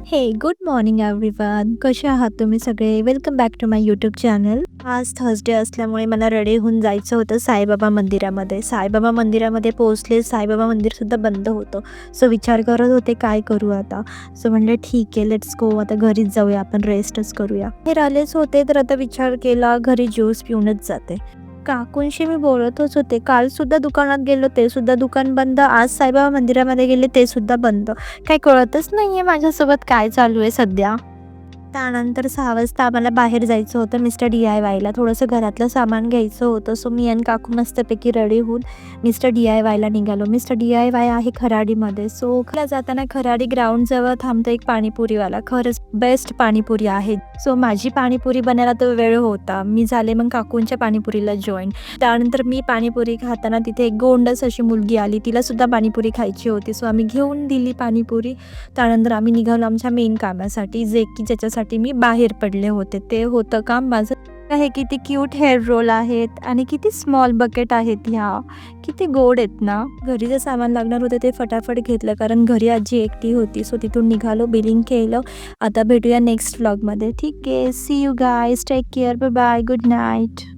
हे good morning everyone. कसे आहात तुम्ही सगळे? Welcome back to my YouTube channel. आज थर्सडे असल्यामुळे मला रेडी होऊन जायचं होतं साईबाबा मंदिरामध्ये. साईबाबा मंदिरामध्ये पोहोचले. साईबाबा मंदिरसुद्धा बंद होतं. सो विचार करत होते काय करू आता. सो म्हणलं ठीक आहे, लेट्स गो, आता घरीच जाऊया, आपण रेस्टच करूया. बाहेर आलेच होते तर आता विचार केला घरी ज्यूस पिऊनच जाते. काकूंशी मी बोलतच होते. काल सुद्धा दुकानात गेलो, ते सुद्धा दुकान बंद. आज साईबाबा मंदिरामध्ये गेले, ते सुद्धा बंद. काही कळतच नाहीये माझ्यासोबत काय चालू आहे सध्या. त्यानंतर 6 वाजता आम्हाला बाहेर जायचं होतं मिस्टर DIYला. थोडंसं घरातलं सामान घ्यायचं होतं. सो मी आणि काकू मस्तपैकी रेडी होऊन मिस्टर DIYला निघालो. मिस्टर DIY आहे खराडीमध्ये. सो जाताना खराडी ग्राउंडजवळ थांबतो एक पाणीपुरीवाला. खरंच बेस्ट पाणीपुरी आहे. सो माझी पाणीपुरी बनायला तो वेळ होता. मी झाले मग काकूंच्या पाणीपुरीला जॉईन. त्यानंतर मी पाणीपुरी खाताना तिथे एक गोंडस अशी मुलगी आली. तिलासुद्धा पाणीपुरी खायची होती. सो आम्ही घेऊन दिली पाणीपुरी. त्यानंतर आम्ही निघालो आमच्या मेन कामासाठी, ज्याच्यासाठी मी बाहेर पडले होते. ते होतं काम माझं. आहे किती क्यूट हेअर रोल आहेत आणि किती स्मॉल बकेट आहेत ह्या. किती गोड आहेत ना. घरी जे सामान लागणार होतं ते फटाफट घेतलं कारण घरी आजी एकटी होती. सो तिथून निघालो, बिलिंग केलं. आता भेटूया नेक्स्ट व्लॉगमध्ये. ठीक आहे, see you guys, take care, bye bye, good night.